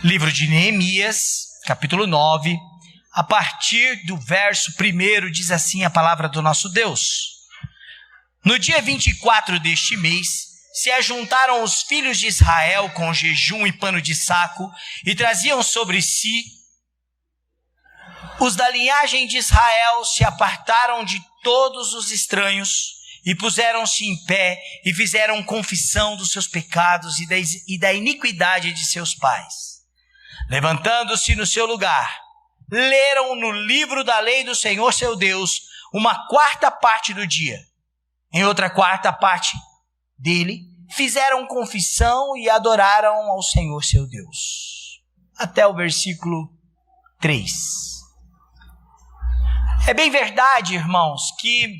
Livro de Neemias, capítulo 9, a partir do verso 1, diz assim a palavra do nosso Deus. No dia 24 deste mês, se ajuntaram os filhos de Israel com jejum e pano de saco, e traziam sobre si. Os da linhagem de Israel se apartaram de todos os estranhos, e puseram-se em pé, e fizeram confissão dos seus pecados e da iniquidade de seus pais. Levantando-se no seu lugar, leram no livro da lei do Senhor seu Deus uma quarta parte do dia. Em outra quarta parte dele, fizeram confissão e adoraram ao Senhor seu Deus. Até o versículo 3. É bem verdade, irmãos, que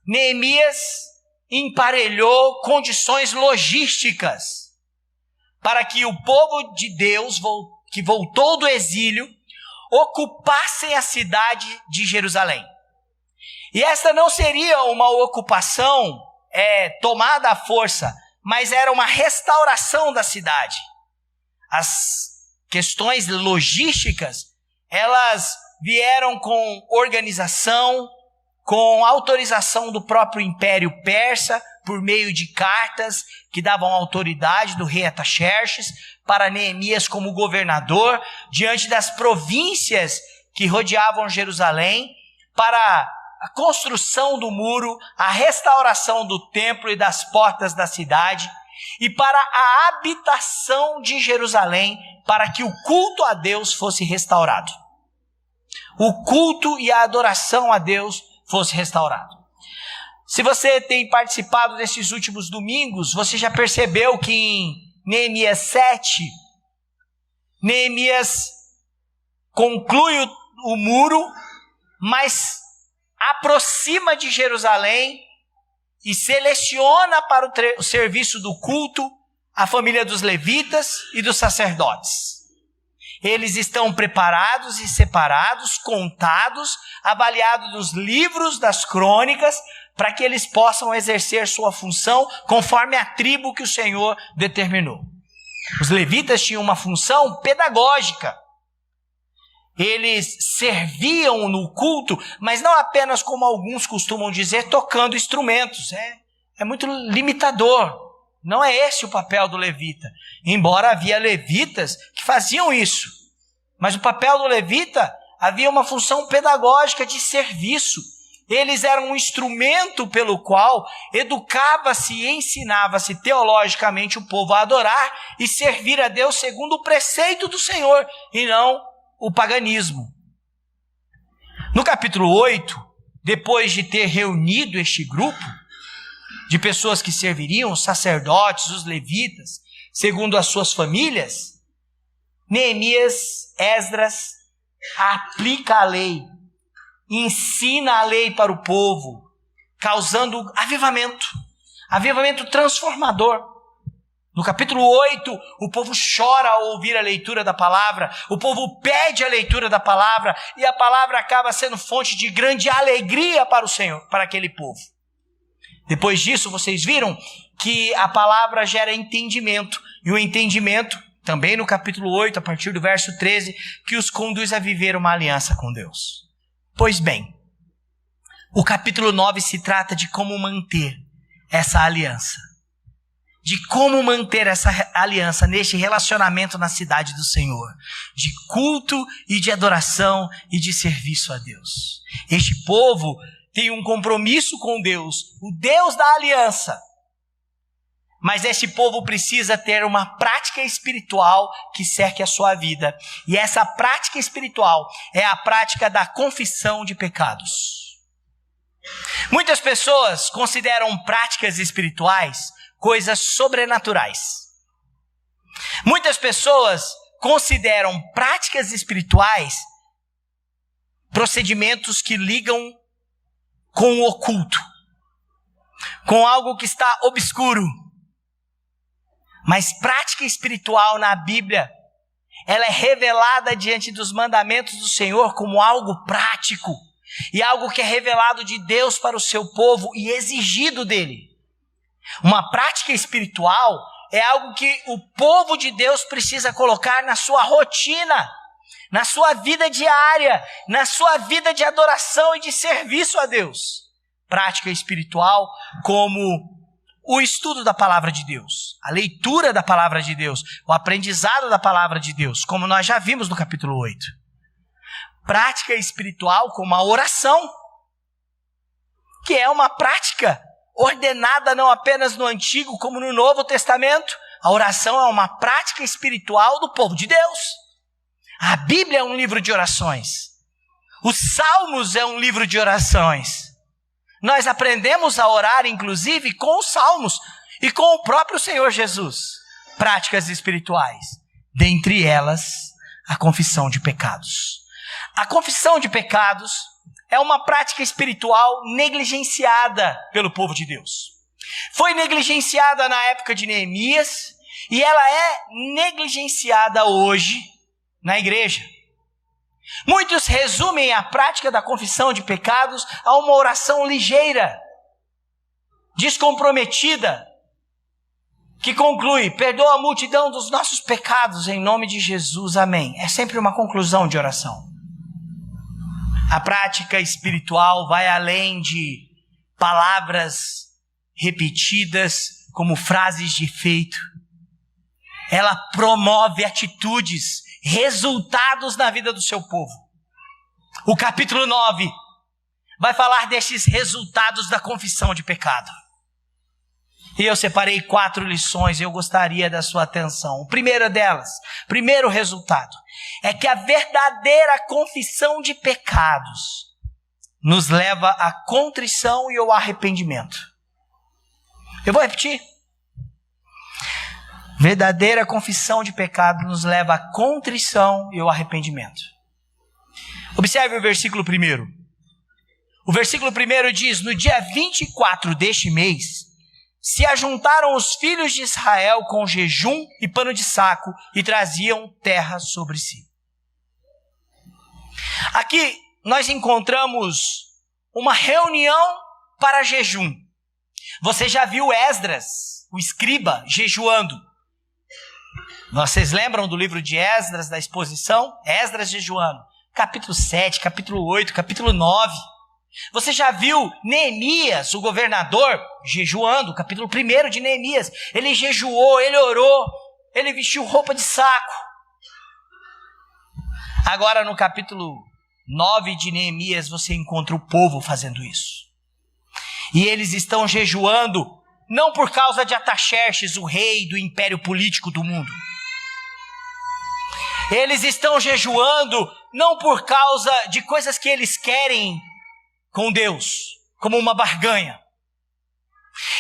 Neemias emparelhou condições logísticas para que o povo de Deus que voltou do exílio ocupassem a cidade de Jerusalém. E esta não seria uma ocupação tomada à força, mas era uma restauração da cidade. As questões logísticas, elas vieram com organização, com autorização do próprio Império Persa, por meio de cartas que davam autoridade do rei Artaxerxes para Neemias como governador, diante das províncias que rodeavam Jerusalém, para a construção do muro, a restauração do templo e das portas da cidade, e para a habitação de Jerusalém, para que o culto a Deus fosse restaurado. O culto e a adoração a Deus fosse restaurado. Se você tem participado desses últimos domingos, você já percebeu que em Neemias 7, Neemias conclui o muro, mas aproxima de Jerusalém e seleciona para o serviço do culto a família dos levitas e dos sacerdotes. Eles estão preparados e separados, contados, avaliados nos livros das crônicas, para que eles possam exercer sua função conforme a tribo que o Senhor determinou. Os levitas tinham uma função pedagógica. Eles serviam no culto, mas não apenas, como alguns costumam dizer, tocando instrumentos. É muito limitador. Não é esse o papel do levita. Embora havia levitas que faziam isso. Mas o papel do levita havia uma função pedagógica de serviço. Eles eram um instrumento pelo qual educava-se e ensinava-se teologicamente o povo a adorar e servir a Deus segundo o preceito do Senhor, e não o paganismo. No capítulo 8, depois de ter reunido este grupo de pessoas que serviriam, os sacerdotes, os levitas, segundo as suas famílias, Neemias, Esdras, aplica a lei, ensina a lei para o povo, causando avivamento transformador. No capítulo 8, o povo chora ao ouvir a leitura da palavra, o povo pede a leitura da palavra, e a palavra acaba sendo fonte de grande alegria para o Senhor, para aquele povo. Depois disso, vocês viram que a palavra gera entendimento, e o entendimento, também no capítulo 8, a partir do verso 13, que os conduz a viver uma aliança com Deus. Pois bem, o capítulo 9 se trata de como manter essa aliança. De como manter essa aliança neste relacionamento na cidade do Senhor. De culto e de adoração e de serviço a Deus. Este povo tem um compromisso com Deus, o Deus da aliança. Mas este povo precisa ter uma prática espiritual que cerque a sua vida. E essa prática espiritual é a prática da confissão de pecados. Muitas pessoas consideram práticas espirituais coisas sobrenaturais. Muitas pessoas consideram práticas espirituais procedimentos que ligam com o oculto, com algo que está obscuro. Mas prática espiritual na Bíblia, ela é revelada diante dos mandamentos do Senhor como algo prático e algo que é revelado de Deus para o seu povo e exigido dele. Uma prática espiritual é algo que o povo de Deus precisa colocar na sua rotina, na sua vida diária, na sua vida de adoração e de serviço a Deus. Prática espiritual como o estudo da palavra de Deus, a leitura da palavra de Deus, o aprendizado da palavra de Deus, como nós já vimos no capítulo 8. Prática espiritual como a oração, que é uma prática ordenada não apenas no Antigo como no Novo Testamento. A oração é uma prática espiritual do povo de Deus. A Bíblia é um livro de orações. Os Salmos é um livro de orações. Nós aprendemos a orar, inclusive, com os Salmos e com o próprio Senhor Jesus. Práticas espirituais. Dentre elas, a confissão de pecados. A confissão de pecados é uma prática espiritual negligenciada pelo povo de Deus. Foi negligenciada na época de Neemias e ela é negligenciada hoje na igreja. Muitos resumem a prática da confissão de pecados a uma oração ligeira, descomprometida, que conclui: perdoa a multidão dos nossos pecados em nome de Jesus, amém. É sempre uma conclusão de oração. A prática espiritual vai além de palavras repetidas como frases de efeito. Ela promove atitudes, resultados na vida do seu povo. O capítulo 9 vai falar destes resultados da confissão de pecado. E eu separei 4 lições e eu gostaria da sua atenção. O primeiro delas, primeiro resultado, é que a verdadeira confissão de pecados nos leva à contrição e ao arrependimento. Eu vou repetir. Verdadeira confissão de pecado nos leva à contrição e ao arrependimento. Observe o versículo 1. O versículo 1 diz: no dia 24 deste mês, se ajuntaram os filhos de Israel com jejum e pano de saco e traziam terra sobre si. Aqui nós encontramos uma reunião para jejum. Você já viu Esdras, o escriba, jejuando? Vocês lembram do livro de Esdras, da exposição? Esdras jejuando. Capítulo 7, capítulo 8, capítulo 9. Você já viu Neemias, o governador, jejuando? Capítulo 1 de Neemias. Ele jejuou, ele orou, ele vestiu roupa de saco. Agora no capítulo 9 de Neemias você encontra o povo fazendo isso. E eles estão jejuando não por causa de Ataxerxes, o rei do império político do mundo. Eles estão jejuando não por causa de coisas que eles querem com Deus, como uma barganha.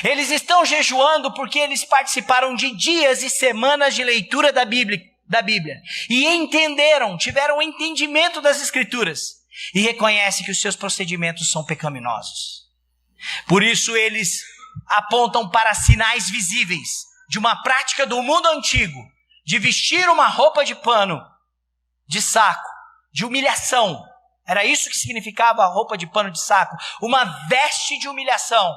Eles estão jejuando porque eles participaram de dias e semanas de leitura da Bíblia e entenderam, tiveram entendimento das Escrituras e reconhecem que os seus procedimentos são pecaminosos. Por isso eles apontam para sinais visíveis de uma prática do mundo antigo, de vestir uma roupa de pano, de saco, de humilhação. Era isso que significava a roupa de pano de saco, uma veste de humilhação.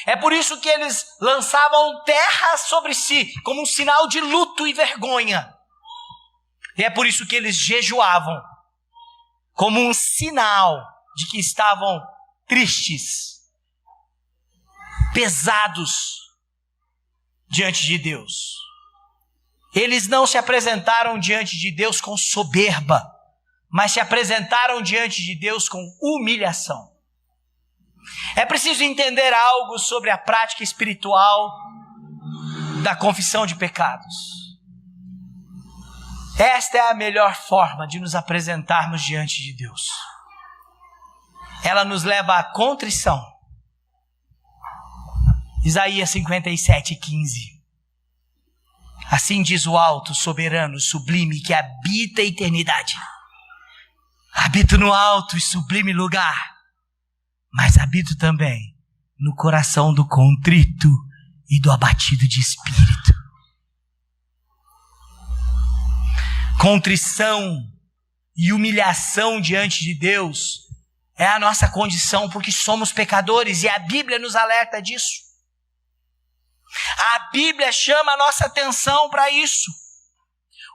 É por isso que eles lançavam terra sobre si, como um sinal de luto e vergonha. E é por isso que eles jejuavam, como um sinal de que estavam tristes, pesados diante de Deus. Eles não se apresentaram diante de Deus com soberba, mas se apresentaram diante de Deus com humilhação. É preciso entender algo sobre a prática espiritual da confissão de pecados. Esta é a melhor forma de nos apresentarmos diante de Deus. Ela nos leva à contrição. Isaías 57:15. Assim diz o alto, soberano, sublime, que habita a eternidade. Habito no alto e sublime lugar, mas habito também no coração do contrito e do abatido de espírito. Contrição e humilhação diante de Deus é a nossa condição, porque somos pecadores e a Bíblia nos alerta disso. A Bíblia chama a nossa atenção para isso.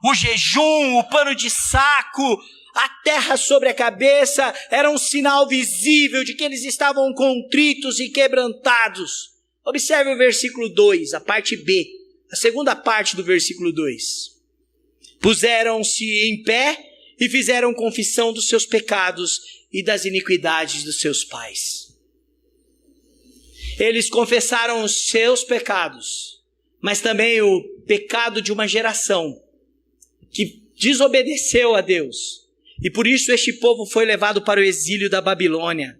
O jejum, o pano de saco, a terra sobre a cabeça era um sinal visível de que eles estavam contritos e quebrantados. Observe o versículo 2, a parte B, a segunda parte do versículo 2. Puseram-se em pé e fizeram confissão dos seus pecados e das iniquidades dos seus pais. Eles confessaram os seus pecados, mas também o pecado de uma geração que desobedeceu a Deus. E por isso este povo foi levado para o exílio da Babilônia.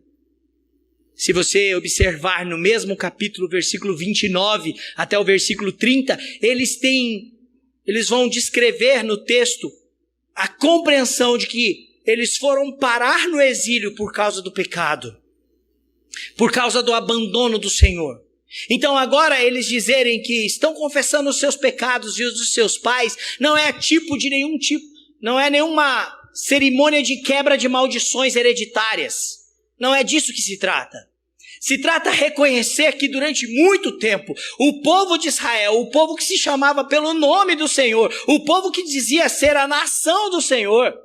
Se você observar no mesmo capítulo, versículo 29 até o versículo 30, eles vão descrever no texto a compreensão de que eles foram parar no exílio por causa do pecado, por causa do abandono do Senhor. Então agora eles dizerem que estão confessando os seus pecados e os dos seus pais, não é não é nenhuma cerimônia de quebra de maldições hereditárias. Não é disso que se trata. Se trata de reconhecer que durante muito tempo, o povo de Israel, o povo que se chamava pelo nome do Senhor, o povo que dizia ser a nação do Senhor,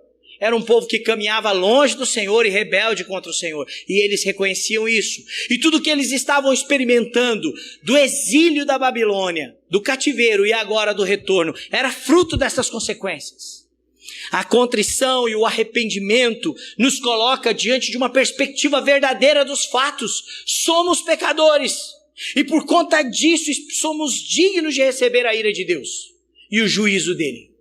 era um povo que caminhava longe do Senhor e rebelde contra o Senhor. E eles reconheciam isso. E tudo que eles estavam experimentando do exílio da Babilônia, do cativeiro e agora do retorno, era fruto dessas consequências. A contrição e o arrependimento nos coloca diante de uma perspectiva verdadeira dos fatos. Somos pecadores. E por conta disso somos dignos de receber a ira de Deus e o juízo dele.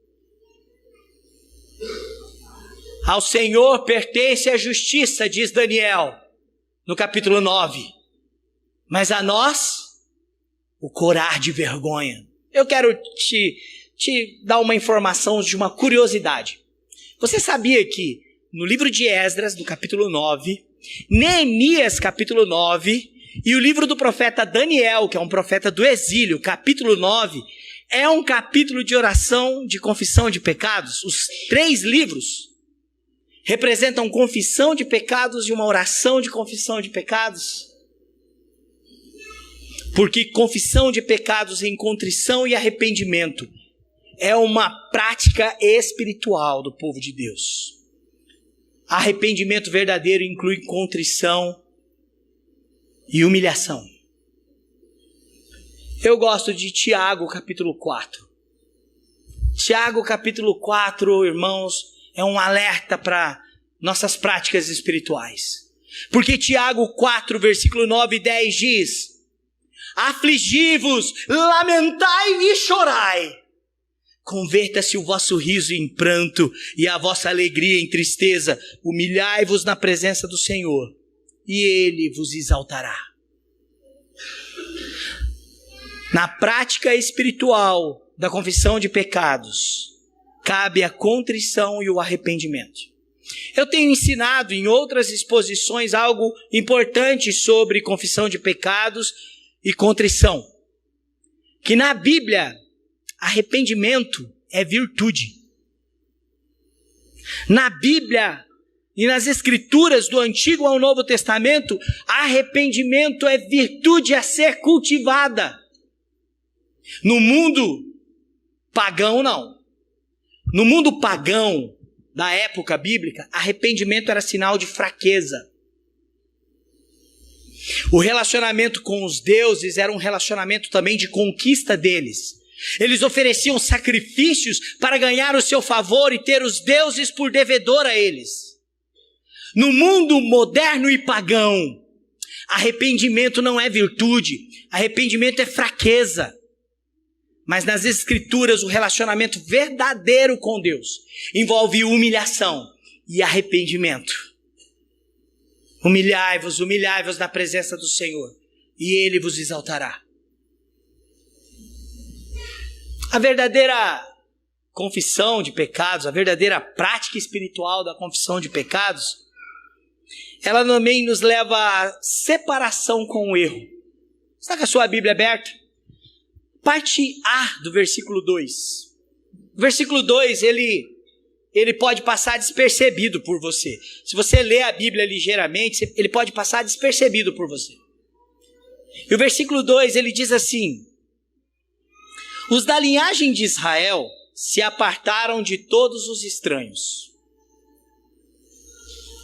Ao Senhor pertence a justiça, diz Daniel, no capítulo 9. Mas a nós, o corar de vergonha. Eu quero te dar uma informação de uma curiosidade. Você sabia que no livro de Esdras, no capítulo 9, Neemias, capítulo 9, e o livro do profeta Daniel, que é um profeta do exílio, capítulo 9, é um capítulo de oração, de confissão de pecados? Os 3 livros representam confissão de pecados e uma oração de confissão de pecados. Porque confissão de pecados em contrição e arrependimento é uma prática espiritual do povo de Deus. Arrependimento verdadeiro inclui contrição e humilhação. Eu gosto de Tiago, capítulo 4. Tiago, capítulo 4, irmãos, é um alerta para nossas práticas espirituais. Porque Tiago 4, versículo 9 e 10 diz: afligi-vos, lamentai e chorai. Converta-se o vosso riso em pranto e a vossa alegria em tristeza. Humilhai-vos na presença do Senhor e Ele vos exaltará. Na prática espiritual da confissão de pecados, cabe a contrição e o arrependimento. Eu tenho ensinado em outras exposições algo importante sobre confissão de pecados e contrição. Que na Bíblia, arrependimento é virtude. Na Bíblia e nas Escrituras do Antigo ao Novo Testamento, arrependimento é virtude a ser cultivada. No mundo pagão, não. No mundo pagão da época bíblica, arrependimento era sinal de fraqueza. O relacionamento com os deuses era um relacionamento também de conquista deles. Eles ofereciam sacrifícios para ganhar o seu favor e ter os deuses por devedor a eles. No mundo moderno e pagão, arrependimento não é virtude, arrependimento é fraqueza. Mas nas Escrituras, o relacionamento verdadeiro com Deus envolve humilhação e arrependimento. Humilhai-vos na presença do Senhor, e Ele vos exaltará. A verdadeira confissão de pecados, a verdadeira prática espiritual da confissão de pecados, ela também nos leva à separação com o erro. Está com a sua Bíblia aberta? Parte A do versículo 2. O versículo 2, ele pode passar despercebido por você. Se você ler a Bíblia ligeiramente, ele pode passar despercebido por você. E o versículo 2, ele diz assim: Os da linhagem de Israel se apartaram de todos os estranhos.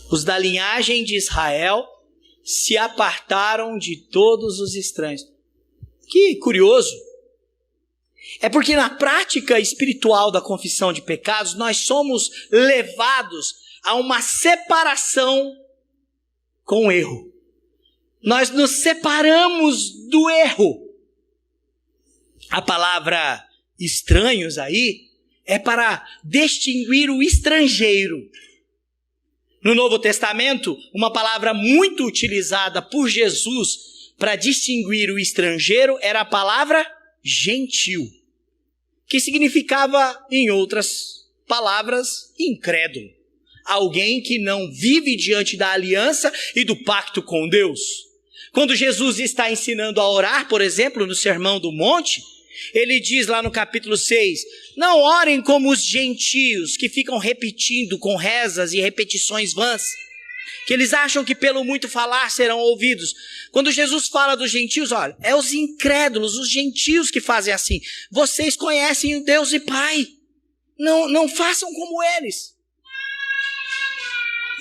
Os da linhagem de Israel se apartaram de todos os estranhos. Que curioso. É porque na prática espiritual da confissão de pecados, nós somos levados a uma separação com o erro. Nós nos separamos do erro. A palavra estranhos aí é para distinguir o estrangeiro. No Novo Testamento, uma palavra muito utilizada por Jesus para distinguir o estrangeiro era a palavra gentil, que significava, em outras palavras, incrédulo. Alguém que não vive diante da aliança e do pacto com Deus. Quando Jesus está ensinando a orar, por exemplo, no Sermão do Monte, ele diz lá no capítulo 6, não orem como os gentios que ficam repetindo com rezas e repetições vãs, que eles acham que pelo muito falar serão ouvidos. Quando Jesus fala dos gentios, olha, é os incrédulos, os gentios que fazem assim. Vocês conhecem o Deus e Pai. Não façam como eles.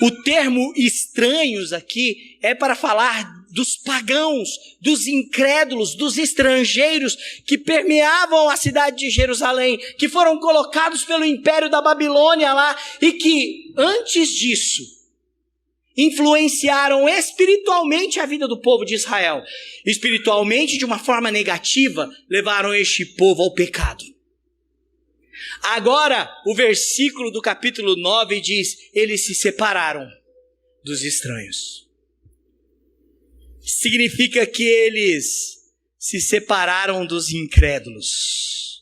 O termo estranhos aqui é para falar dos pagãos, dos incrédulos, dos estrangeiros que permeavam a cidade de Jerusalém, que foram colocados pelo império da Babilônia lá e que, antes disso, influenciaram espiritualmente a vida do povo de Israel. Espiritualmente, de uma forma negativa, levaram este povo ao pecado. Agora, o versículo do capítulo 9 diz, eles se separaram dos estranhos. Significa que eles se separaram dos incrédulos.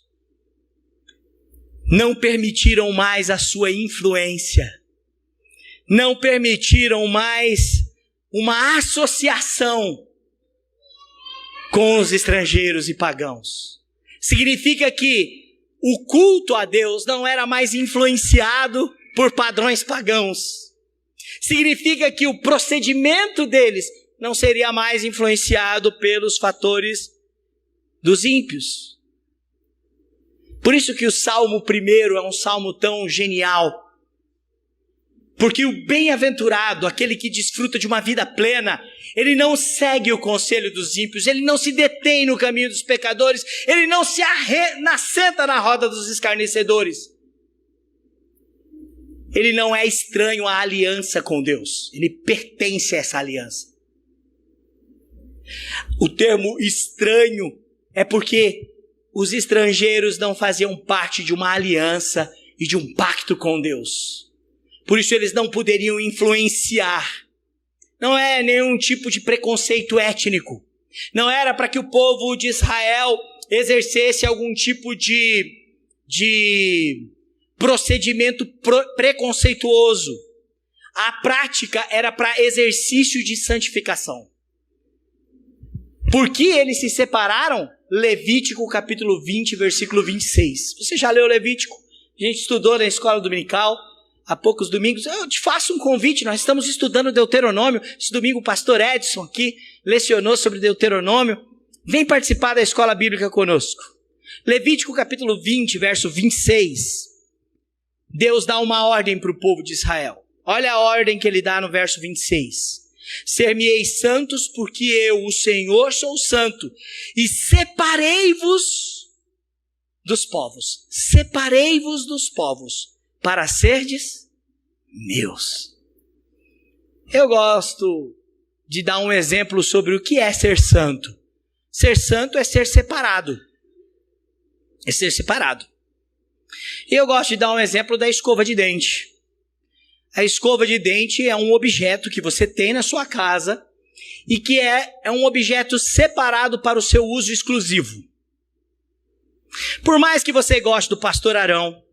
Não permitiram mais a sua influência. Não permitiram mais uma associação com os estrangeiros e pagãos. Significa que o culto a Deus não era mais influenciado por padrões pagãos. Significa que o procedimento deles não seria mais influenciado pelos fatores dos ímpios. Por isso que o Salmo 1 é um salmo tão genial. Porque o bem-aventurado, aquele que desfruta de uma vida plena, ele não segue o conselho dos ímpios, ele não se detém no caminho dos pecadores, ele não se assenta na roda dos escarnecedores. Ele não é estranho à aliança com Deus, ele pertence a essa aliança. O termo estranho é porque os estrangeiros não faziam parte de uma aliança e de um pacto com Deus. Por isso eles não poderiam influenciar. Não é nenhum tipo de preconceito étnico. Não era para que o povo de Israel exercesse algum tipo de procedimento preconceituoso. A prática era para exercício de santificação. Por que eles se separaram? Levítico capítulo 20, versículo 26. Você já leu Levítico? A gente estudou na escola dominical há poucos domingos. Eu te faço um convite, nós estamos estudando Deuteronômio. Esse domingo o pastor Edson aqui lecionou sobre Deuteronômio. Vem participar da escola bíblica conosco. Levítico capítulo 20, verso 26. Deus dá uma ordem para o povo de Israel. Olha a ordem que ele dá no verso 26. Ser-me-eis santos, porque eu, o Senhor, sou santo, e separei-vos dos povos. Separei-vos dos povos, para serdes meus. Eu gosto de dar um exemplo sobre o que é ser santo. Ser santo é ser separado. É ser separado. E eu gosto de dar um exemplo da escova de dente. A escova de dente é um objeto que você tem na sua casa e que é um objeto separado para o seu uso exclusivo. Por mais que você goste do pastor Arão,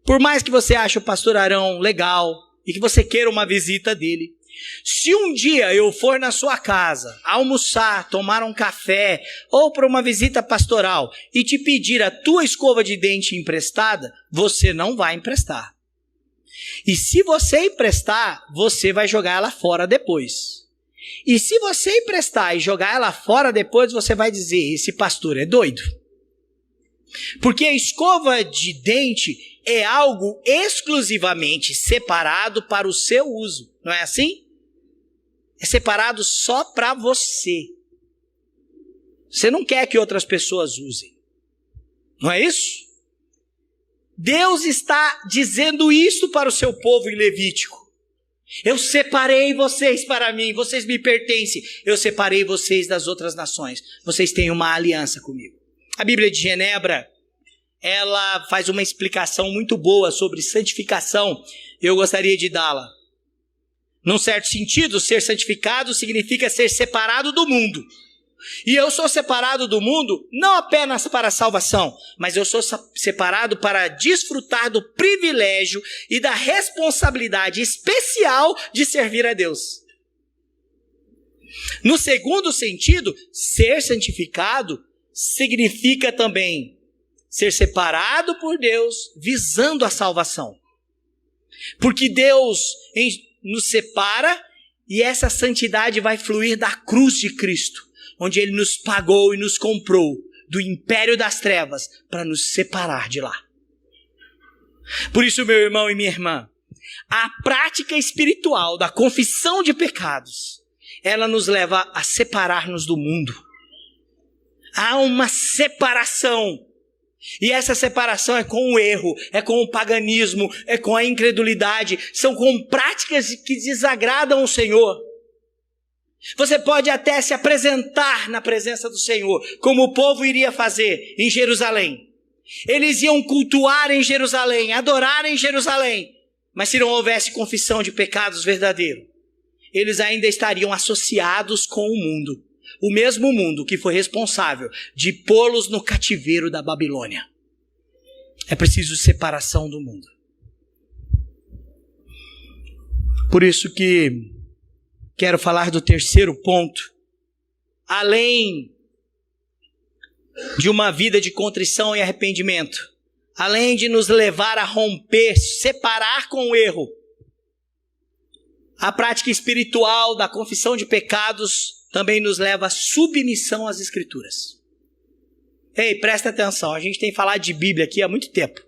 por mais que você ache o pastor Arão legal e que você queira uma visita dele, se um dia eu for na sua casa almoçar, tomar um café ou para uma visita pastoral e te pedir a tua escova de dente emprestada, você não vai emprestar. E se você emprestar, você vai jogar ela fora depois. E se você emprestar e jogar ela fora depois, você vai dizer, esse pastor é doido. Porque a escova de dente é algo exclusivamente separado para o seu uso. Não é assim? É separado só para você. Você não quer que outras pessoas usem. Não é isso? Deus está dizendo isso para o seu povo em Levítico. Eu separei vocês para mim, vocês me pertencem. Eu separei vocês das outras nações. Vocês têm uma aliança comigo. A Bíblia de Genebra, ela faz uma explicação muito boa sobre santificação. Eu gostaria de dá-la. Num certo sentido, ser santificado significa ser separado do mundo. E eu sou separado do mundo não apenas para a salvação, mas eu sou separado para desfrutar do privilégio e da responsabilidade especial de servir a Deus. No segundo sentido, ser santificado significa também ser separado por Deus visando a salvação. Porque Deus nos separa e essa santidade vai fluir da cruz de Cristo, onde Ele nos pagou e nos comprou do império das trevas para nos separar de lá. Por isso, meu irmão e minha irmã, a prática espiritual da confissão de pecados, ela nos leva a separar-nos do mundo. Há uma separação. E essa separação é com o erro, é com o paganismo, é com a incredulidade, são com práticas que desagradam o Senhor. Você pode até se apresentar na presença do Senhor, como o povo iria fazer em Jerusalém. Eles iam cultuar em Jerusalém, adorar em Jerusalém, mas se não houvesse confissão de pecados verdadeiro, eles ainda estariam associados com o mundo. O mesmo mundo que foi responsável de pô-los no cativeiro da Babilônia. É preciso separação do mundo. Por isso que quero falar do terceiro ponto. Além de uma vida de contrição e arrependimento, além de nos levar a romper, separar com o erro, a prática espiritual da confissão de pecados também nos leva à submissão às Escrituras. Ei, presta atenção, a gente tem falado de Bíblia aqui há muito tempo.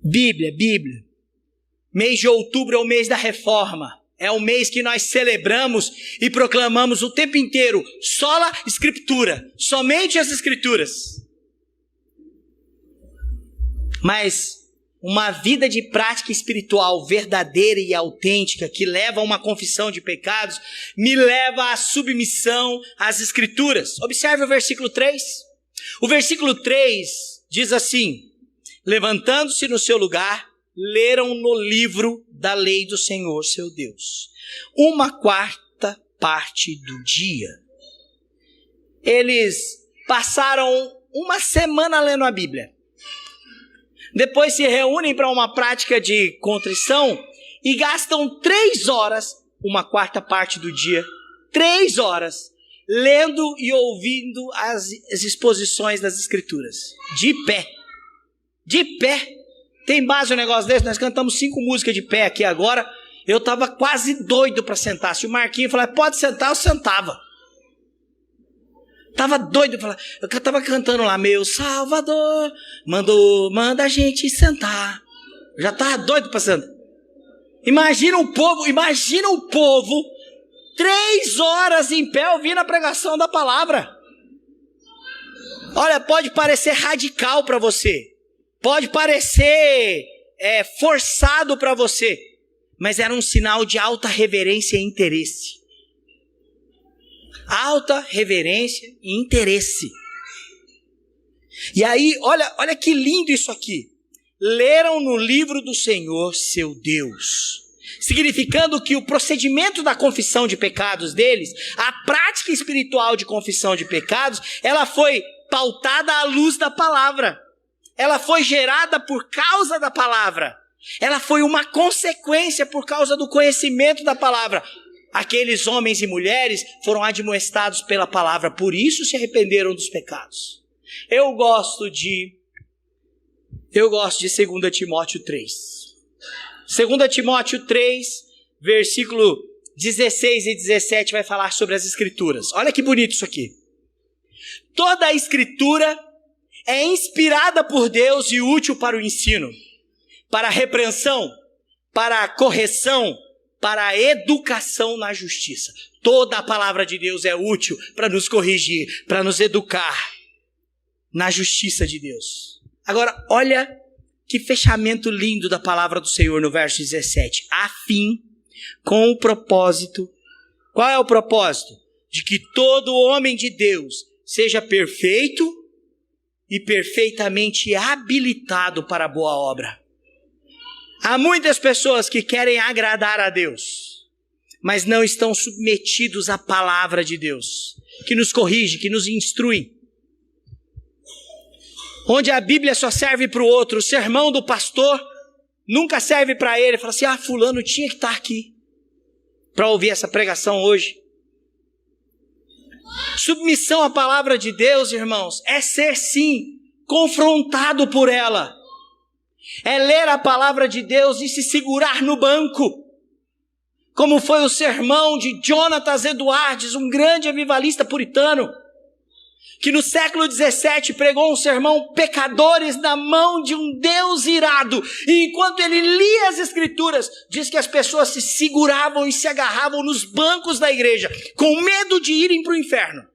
Bíblia. Mês de outubro é o mês da reforma. É o mês que nós celebramos e proclamamos o tempo inteiro, sola Escritura, somente as Escrituras. Mas uma vida de prática espiritual verdadeira e autêntica, que leva a uma confissão de pecados, me leva à submissão às Escrituras. Observe o versículo 3. O versículo 3 diz assim: levantando-se no seu lugar, leram no livro da lei do Senhor, seu Deus, 1/4 parte do dia. Eles passaram uma semana lendo a Bíblia. Depois se reúnem para uma prática de contrição e gastam 3 horas, 1/4 parte do dia, 3 horas, lendo e ouvindo as exposições das Escrituras. De pé. De pé. Tem base um negócio desse? Nós cantamos 5 músicas de pé aqui agora. Eu estava quase doido para sentar. Se o Marquinhos falar, pode sentar, eu sentava. Estava doido. Eu estava cantando lá, meu Salvador, manda a gente sentar. Eu já estava doido para sentar. Imagina o povo 3 horas em pé ouvindo a pregação da palavra. Olha, pode parecer radical para você. Pode parecer forçado para você, mas era um sinal de alta reverência e interesse. Alta reverência e interesse. E aí, olha que lindo isso aqui. Leram no livro do Senhor, seu Deus. Significando que o procedimento da confissão de pecados deles, a prática espiritual de confissão de pecados, ela foi pautada à luz da palavra. Ela foi gerada por causa da palavra. Ela foi uma consequência por causa do conhecimento da palavra. Aqueles homens e mulheres foram admoestados pela palavra, por isso se arrependeram dos pecados. Eu gosto de 2 Timóteo 3. 2 Timóteo 3, versículo 16 e 17 vai falar sobre as Escrituras. Olha que bonito isso aqui. Toda a Escritura é inspirada por Deus e útil para o ensino, para a repreensão, para a correção, para a educação na justiça. Toda a palavra de Deus é útil para nos corrigir, para nos educar na justiça de Deus. Agora, olha que fechamento lindo da palavra do Senhor no verso 17. A fim, com o propósito. Qual é o propósito? De que todo homem de Deus seja perfeito e perfeitamente habilitado para a boa obra. Há muitas pessoas que querem agradar a Deus, mas não estão submetidos à palavra de Deus, que nos corrige, que nos instrui. Onde a Bíblia só serve para o outro, o sermão do pastor nunca serve para ele. Fala assim, fulano tinha que estar aqui para ouvir essa pregação hoje. Submissão à palavra de Deus, irmãos, é ser sim confrontado por ela. É ler a palavra de Deus e se segurar no banco. Como foi o sermão de Jonathan Edwards, um grande avivalista puritano, que no século XVII pregou um sermão pecadores na mão de um Deus irado. E enquanto ele lia as escrituras, diz que as pessoas se seguravam e se agarravam nos bancos da igreja, com medo de irem para o inferno.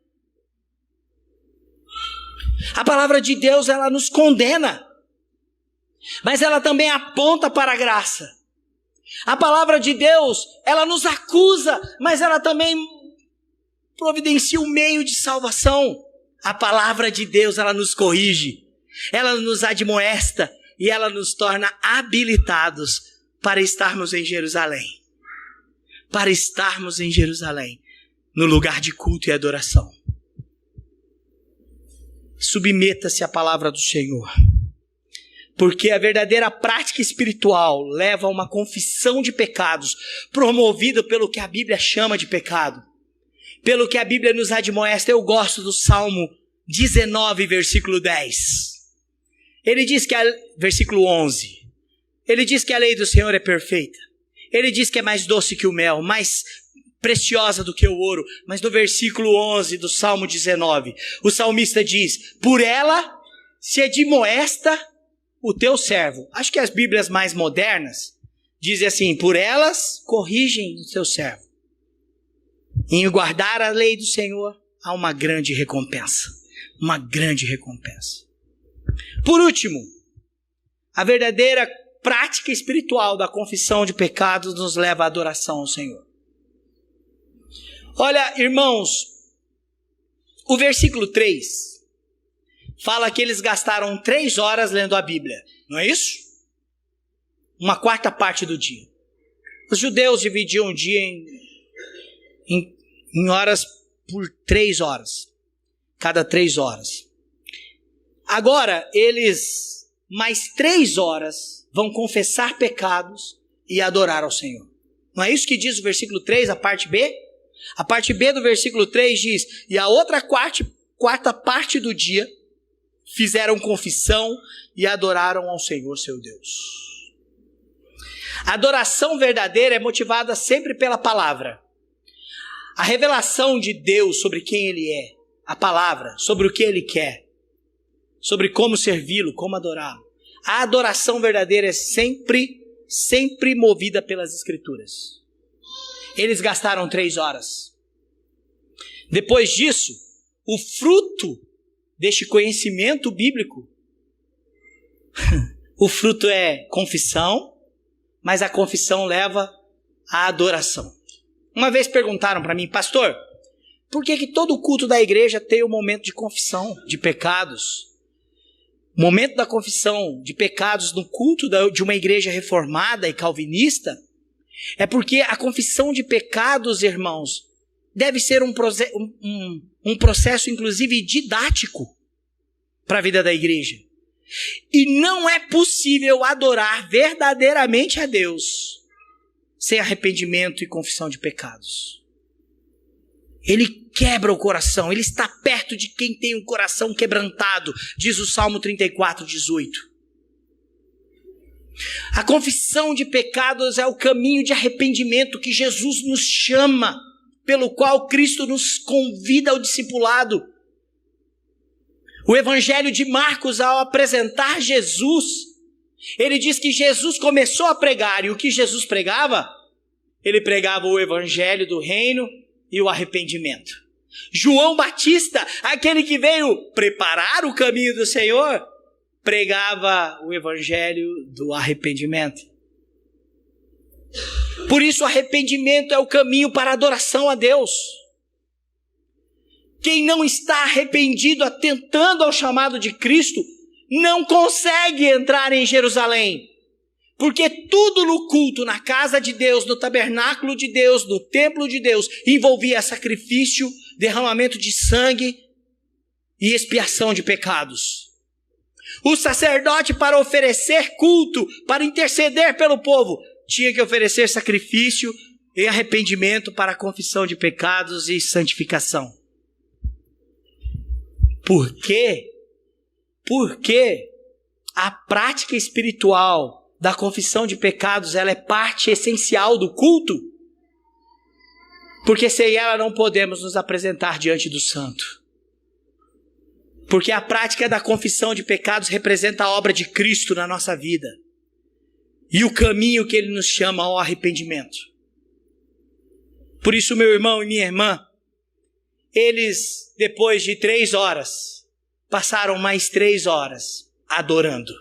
A palavra de Deus, ela nos condena, mas ela também aponta para a graça. A palavra de Deus, ela nos acusa, mas ela também providencia um meio de salvação. A palavra de Deus, ela nos corrige, ela nos admoesta e ela nos torna habilitados para estarmos em Jerusalém. Para estarmos em Jerusalém, no lugar de culto e adoração. Submeta-se à palavra do Senhor. Porque a verdadeira prática espiritual leva a uma confissão de pecados, promovida pelo que a Bíblia chama de pecado. Pelo que a Bíblia nos admoesta. Eu gosto do Salmo 19, versículo 10. Ele diz que versículo 11. Ele diz que a lei do Senhor é perfeita. Ele diz que é mais doce que o mel, mais preciosa do que o ouro. Mas no versículo 11 do Salmo 19, o salmista diz: por ela se admoesta o teu servo. Acho que as Bíblias mais modernas dizem assim: por elas corrigem o teu servo. Em guardar a lei do Senhor, há uma grande recompensa. Uma grande recompensa. Por último, a verdadeira prática espiritual da confissão de pecados nos leva à adoração ao Senhor. Olha, irmãos, o versículo 3 fala que eles gastaram 3 horas lendo a Bíblia. Não é isso? Uma quarta parte do dia. Os judeus dividiam o dia em horas por 3 horas. Cada 3 horas. Agora, eles, mais 3 horas, vão confessar pecados e adorar ao Senhor. Não é isso que diz o versículo 3, a parte B? A parte B do versículo 3 diz: e a outra quarta parte do dia fizeram confissão e adoraram ao Senhor seu Deus. A adoração verdadeira é motivada sempre pela palavra. A revelação de Deus sobre quem Ele é, a palavra, sobre o que Ele quer, sobre como servi-lo, como adorá-lo. A adoração verdadeira é sempre movida pelas Escrituras. Eles gastaram 3 horas. Depois disso, o fruto deste conhecimento bíblico, o fruto é confissão, mas a confissão leva à adoração. Uma vez perguntaram para mim: pastor, por que todo culto da igreja tem um momento de confissão de pecados? O momento da confissão de pecados no culto de uma igreja reformada e calvinista é porque a confissão de pecados, irmãos, deve ser um processo, inclusive, didático para a vida da igreja. E não é possível adorar verdadeiramente a Deus sem arrependimento e confissão de pecados. Ele quebra o coração, ele está perto de quem tem um coração quebrantado, diz o Salmo 34, 18. A confissão de pecados é o caminho de arrependimento que Jesus nos chama, pelo qual Cristo nos convida ao discipulado. O Evangelho de Marcos, ao apresentar Jesus, ele diz que Jesus começou a pregar. E o que Jesus pregava? Ele pregava o Evangelho do reino e o arrependimento. João Batista, aquele que veio preparar o caminho do Senhor, pregava o Evangelho do arrependimento. Por isso, o arrependimento é o caminho para a adoração a Deus. Quem não está arrependido, atentando ao chamado de Cristo, não consegue entrar em Jerusalém. Porque tudo no culto, na casa de Deus, no tabernáculo de Deus, no templo de Deus, envolvia sacrifício, derramamento de sangue e expiação de pecados. O sacerdote, para oferecer culto, para interceder pelo povo, tinha que oferecer sacrifício e arrependimento para a confissão de pecados e santificação. Por quê? Porque a prática espiritual da confissão de pecados, ela é parte essencial do culto. Porque sem ela não podemos nos apresentar diante do santo. Porque a prática da confissão de pecados representa a obra de Cristo na nossa vida. E o caminho que Ele nos chama ao arrependimento. Por isso, meu irmão e minha irmã, eles, depois de 3 horas, passaram mais 3 horas adorando.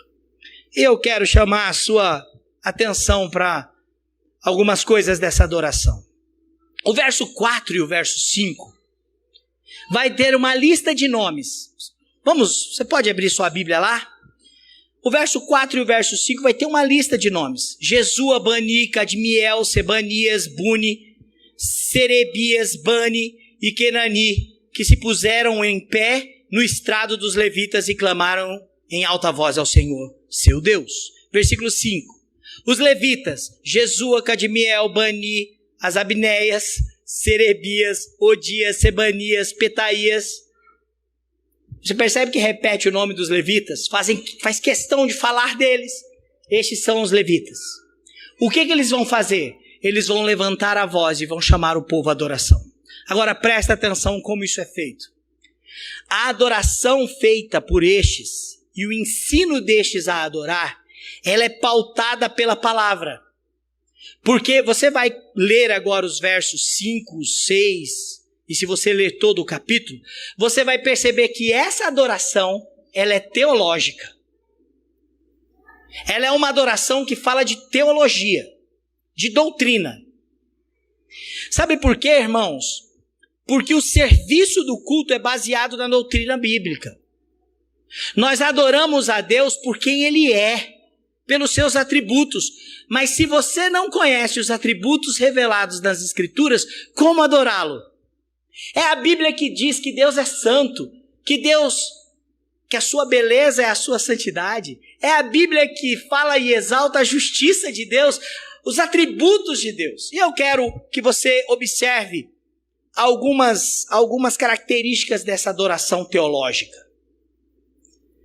Eu quero chamar a sua atenção para algumas coisas dessa adoração. O verso 4 e o verso 5 vai ter uma lista de nomes. Você pode abrir sua Bíblia lá? O verso 4 e o verso 5 vai ter uma lista de nomes. Jesua, Bani, Cadmiel, Sebanias, Buni, Serebias, Bani e Kenani, que se puseram em pé no estrado dos levitas e clamaram em alta voz ao Senhor, seu Deus. Versículo 5. Os levitas, Jesua, Cadmiel, Bani, as Abneias, Serebias, Odias, Sebanias, Petaías. Você percebe que repete o nome dos levitas? Faz questão de falar deles. Estes são os levitas. O que eles vão fazer? Eles vão levantar a voz e vão chamar o povo à adoração. Agora presta atenção como isso é feito. A adoração feita por estes e o ensino destes a adorar, ela é pautada pela palavra. Porque você vai ler agora os versos 5, 6, e se você ler todo o capítulo, você vai perceber que essa adoração, ela é teológica. Ela é uma adoração que fala de teologia, de doutrina. Sabe por quê, irmãos? Porque o serviço do culto é baseado na doutrina bíblica. Nós adoramos a Deus por quem Ele é, pelos seus atributos. Mas se você não conhece os atributos revelados nas Escrituras, como adorá-lo? É a Bíblia que diz que Deus é santo, que a sua beleza é a sua santidade. É a Bíblia que fala e exalta a justiça de Deus, os atributos de Deus. E eu quero que você observe algumas características dessa adoração teológica.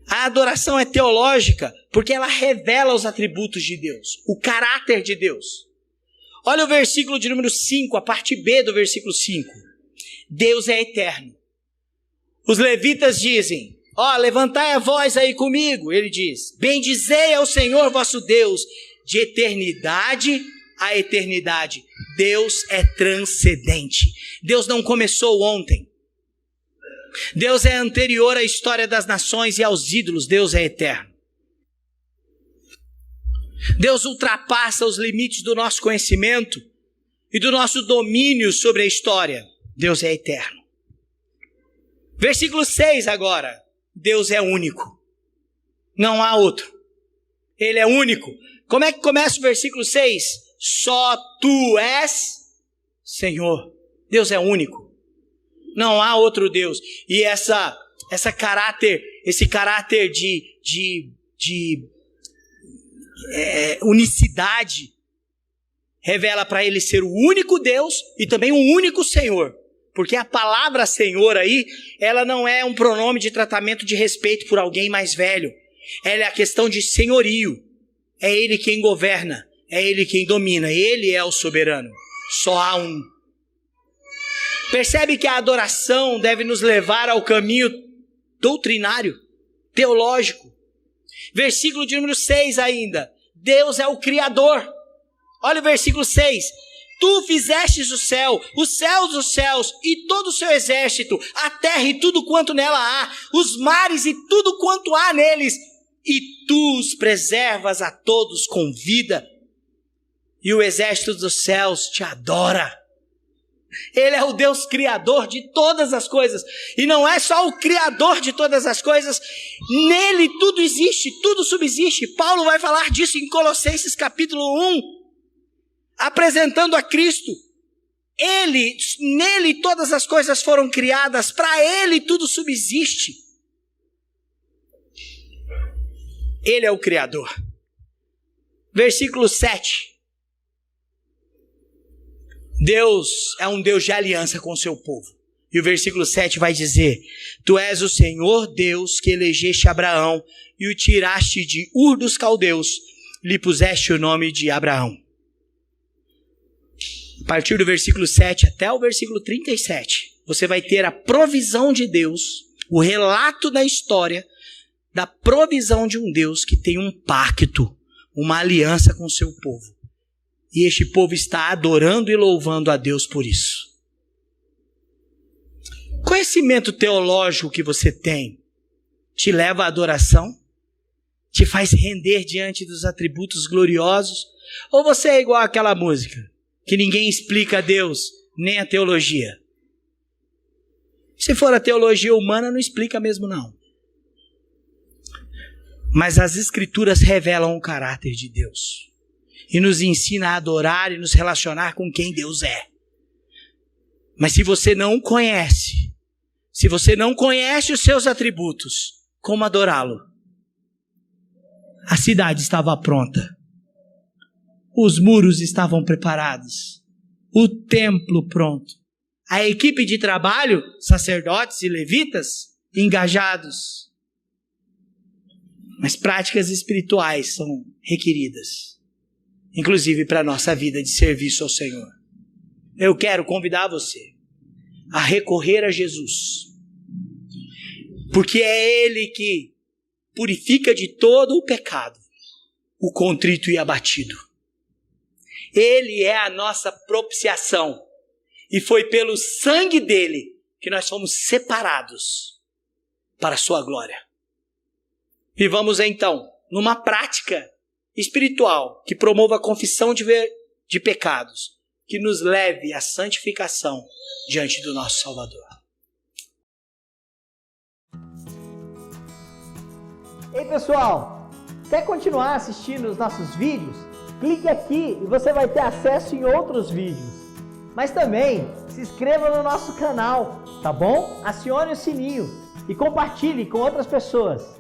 A adoração é teológica porque ela revela os atributos de Deus, o caráter de Deus. Olha o versículo de número 5, a parte B do versículo 5. Deus é eterno. Os levitas dizem, levantai a voz aí comigo. Ele diz, bendizei ao Senhor vosso Deus, de eternidade a eternidade. Deus é transcendente. Deus não começou ontem. Deus é anterior à história das nações e aos ídolos. Deus é eterno. Deus ultrapassa os limites do nosso conhecimento e do nosso domínio sobre a história. Deus é eterno. Versículo 6 agora. Deus é único. Não há outro. Ele é único. Como é que começa o versículo 6? Só tu és Senhor. Deus é único. Não há outro Deus. E esse caráter de unicidade revela para ele ser o único Deus e também o único Senhor. Porque a palavra Senhor aí, ela não é um pronome de tratamento de respeito por alguém mais velho. Ela é a questão de senhorio. É Ele quem governa. É Ele quem domina. Ele é o soberano. Só há um. Percebe que a adoração deve nos levar ao caminho doutrinário, teológico. Versículo de número 6 ainda. Deus é o Criador. Olha o versículo 6. Tu fizestes o céu, os céus dos céus e todo o seu exército, a terra e tudo quanto nela há, os mares e tudo quanto há neles, e tu os preservas a todos com vida. E o exército dos céus te adora. Ele é o Deus criador de todas as coisas. E não é só o criador de todas as coisas. Nele tudo existe, tudo subsiste. Paulo vai falar disso em Colossenses capítulo 1. Apresentando a Cristo. Nele todas as coisas foram criadas. Para ele tudo subsiste. Ele é o criador. Versículo 7. Deus é um Deus de aliança com o seu povo. E o versículo 7 vai dizer: Tu és o Senhor Deus que elegeste Abraão e o tiraste de Ur dos Caldeus, lhe puseste o nome de Abraão. A partir do versículo 7 até o versículo 37, você vai ter a provisão de Deus, o relato da história da provisão de um Deus que tem um pacto, uma aliança com o seu povo. E este povo está adorando e louvando a Deus por isso. Conhecimento teológico que você tem te leva à adoração? Te faz render diante dos atributos gloriosos? Ou você é igual àquela música, que ninguém explica a Deus, nem a teologia? Se for a teologia humana, não explica mesmo não. Mas as Escrituras revelam o caráter de Deus. E nos ensina a adorar e nos relacionar com quem Deus é. Mas se você não o conhece, se você não conhece os seus atributos, como adorá-lo? A cidade estava pronta. Os muros estavam preparados. O templo pronto. A equipe de trabalho, sacerdotes e levitas, engajados. Mas práticas espirituais são requeridas. Inclusive para a nossa vida de serviço ao Senhor. Eu quero convidar você a recorrer a Jesus. Porque é Ele que purifica de todo o pecado, o contrito e abatido. Ele é a nossa propiciação. E foi pelo sangue dele que nós fomos separados para a sua glória. Vivamos então numa prática espiritual que promova a confissão de pecados, que nos leve à santificação diante do nosso Salvador. Ei pessoal, quer continuar assistindo os nossos vídeos? Clique aqui e você vai ter acesso em outros vídeos. Mas também se inscreva no nosso canal, tá bom? Acione o sininho e compartilhe com outras pessoas.